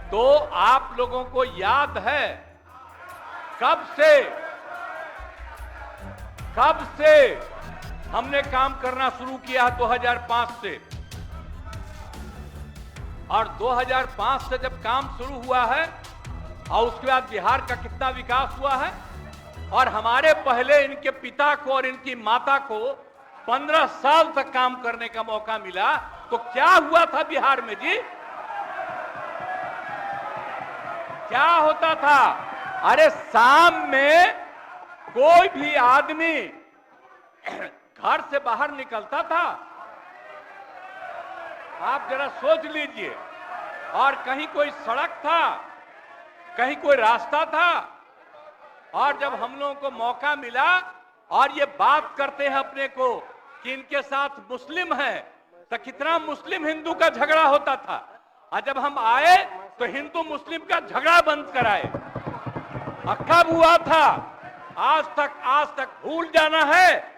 तो आप लोगों को याद है कब से हमने काम करना शुरू किया 2005 से, और 2005 से जब काम शुरू हुआ है और उसके बाद बिहार का कितना विकास हुआ है, और हमारे पहले इनके पिता को और इनकी माता को 15 साल तक काम करने का मौका मिला, तो क्या हुआ था बिहार में जी? क्या होता था? अरे शाम में कोई भी आदमी घर से बाहर निकलता था, आप जरा सोच लीजिए, और कहीं कोई सड़क था, कहीं कोई रास्ता था, और जब हम लोगों को मौका मिला और ये बात करते हैं अपने को कि इनके साथ मुस्लिम है, तो कितना मुस्लिम हिंदू का झगड़ा होता था, और जब हम आए तो हिंदू मुस्लिम का झगड़ा बंद कराए। कब हुआ था? आज तक भूल जाना है।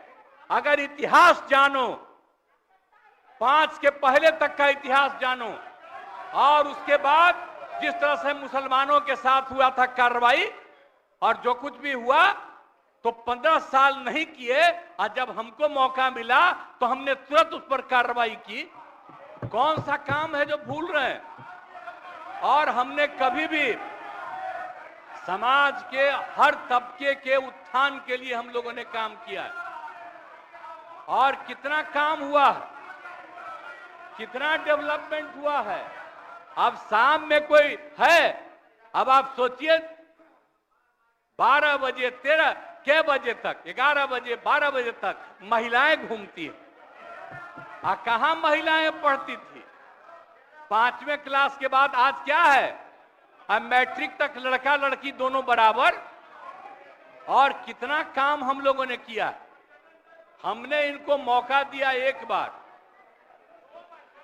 अगर इतिहास जानो, 5 के पहले तक का इतिहास जानो, और उसके बाद जिस तरह से मुसलमानों के साथ हुआ था कार्रवाई, और जो कुछ भी हुआ, तो 15 साल नहीं किए, और जब हमको मौका मिला तो हमने तुरंत उस पर कार्रवाई की। कौन सा काम है जो भूल रहे हैं? और हमने कभी भी समाज के हर तबके के उत्थान के लिए हम लोगों ने काम किया है, और कितना काम हुआ है, कितना डेवलपमेंट हुआ है। अब शाम में कोई है, अब आप सोचिए 12 बजे 13 के बजे तक, 11 बजे 12 बजे तक महिलाएं घूमती है। कहां महिलाएं पढ़ती थी? 5वें क्लास के बाद आज क्या है? अब मैट्रिक तक लड़का लड़की दोनों बराबर। और कितना काम हम लोगों ने किया। हमने इनको मौका दिया एक बार,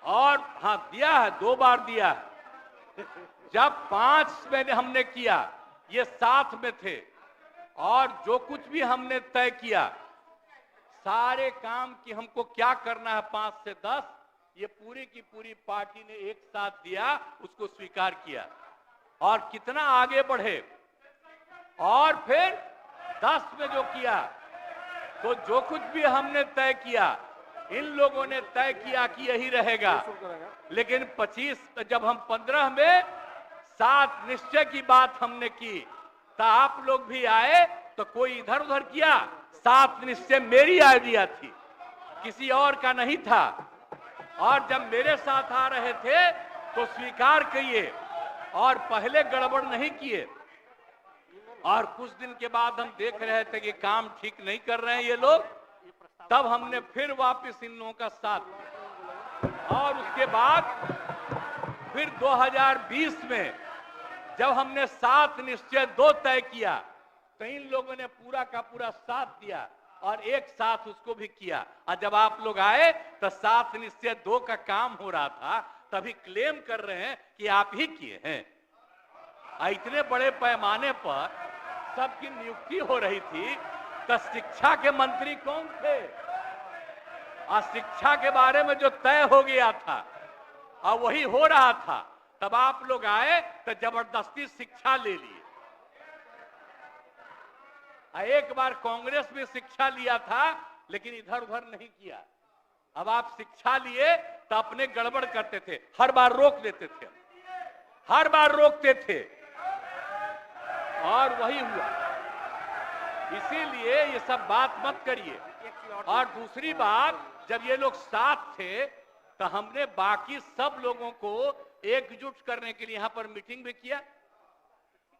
और हाँ दिया है, 2 बार दिया है। जब 5 में हमने किया, ये साथ में थे, और जो कुछ भी हमने तय किया, सारे काम की हमको क्या करना है 5 से 10, ये पूरी की पूरी पार्टी ने एक साथ दिया, उसको स्वीकार किया, और कितना आगे बढ़े। और फिर 10 में जो किया, तो जो कुछ भी हमने तय किया, इन लोगों ने तय किया कि यही रहेगा। लेकिन 25 जब हम 15 में 7 निश्चय की बात हमने की, तो आप लोग भी आए, तो कोई इधर उधर किया। 7 निश्चय मेरी आइडिया थी, किसी और का नहीं था, और जब मेरे साथ आ रहे थे तो स्वीकार किए, और पहले गड़बड़ नहीं किए। और कुछ दिन के बाद हम देख रहे थे कि काम ठीक नहीं कर रहे हैं ये लोग, तब हमने फिर वापस इन लोगों का साथ दिया। और उसके बाद फिर 2020 में जब हमने 7 निश्चय 2 तय किया, तो इन लोगों ने पूरा का पूरा साथ दिया, और एक साथ उसको भी किया। और जब आप लोग आए तो 7 निश्चय 2 का काम हो रहा था, तभी क्लेम कर रहे हैं कि आप ही किए हैं। इतने बड़े पैमाने पर सबकी नियुक्ति हो रही थी, तो शिक्षा के मंत्री कौन थे? और शिक्षा के बारे में जो तय हो गया था और वही हो रहा था, तब आप लोग आए तो जबरदस्ती शिक्षा ले लिए। एक बार कांग्रेस में शिक्षा लिया था, लेकिन इधर उधर नहीं किया। अब आप शिक्षा लिए तो अपने गड़बड़ करते थे, हर बार रोक देते थे, हर बार रोकते थे, और वही हुआ। इसीलिए ये सब बात मत करिए। और दूसरी बात, जब ये लोग साथ थे, तो हमने बाकी सब लोगों को एकजुट करने के लिए यहां पर मीटिंग भी किया।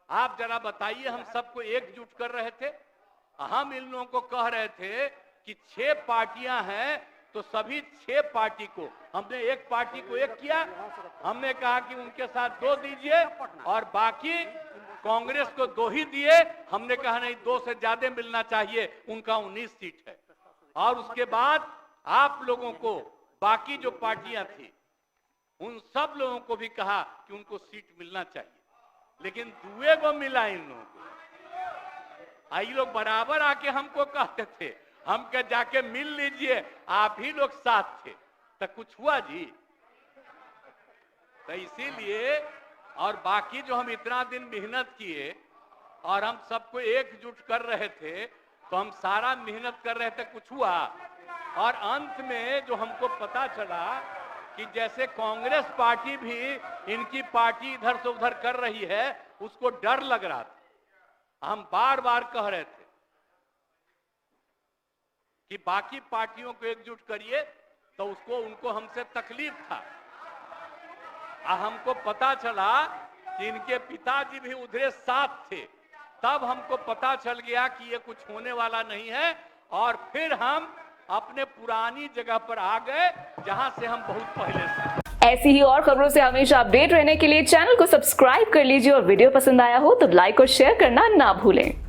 आप जरा बताइए, हम सबको एकजुट कर रहे थे। हम इन लोगों को कह रहे थे कि 6 पार्टियां हैं, तो सभी 6 पार्टी को हमने एक पार्टी को एक किया। हमने कहा कि उनके साथ 2 दीजिए, और बाकी कांग्रेस को 2 ही दिए। हमने कहा नहीं, 2 से ज्यादा मिलना चाहिए, उनका 19 सीट है। और उसके बाद आप लोगों को बाकी जो पार्टियां थी, उन सब लोगों को भी कहा कि उनको सीट मिलना चाहिए, लेकिन 2 को मिला इन लोगों को। आई लोग बराबर आके हमको कहते थे, हम कह जाके मिल लीजिए, आप ही लोग साथ थे, तो कुछ हुआ जी? तो इसीलिए और बाकी जो हम इतना दिन मेहनत किए और हम सबको एकजुट कर रहे थे, तो हम सारा मेहनत कर रहे थे, कुछ हुआ। और अंत में जो हमको पता चला कि जैसे कांग्रेस पार्टी भी इनकी पार्टी इधर से उधर कर रही है, उसको डर लग रहा था। हम बार बार कह रहे थे कि बाकी पार्टियों को एकजुट करिए, तो उसको उनको हमसे तकलीफ था। हमको पता चला कि इनके पिताजी भी उधरे साथ थे, तब हमको पता चल गया कि ये कुछ होने वाला नहीं है, और फिर हम अपने पुरानी जगह पर आ गए जहां से हम बहुत पहले से। ऐसी ही और खबरों से हमेशा अपडेट रहने के लिए चैनल को सब्सक्राइब कर लीजिए और वीडियो पसंद आया हो तो लाइक और शेयर करना ना भूलें।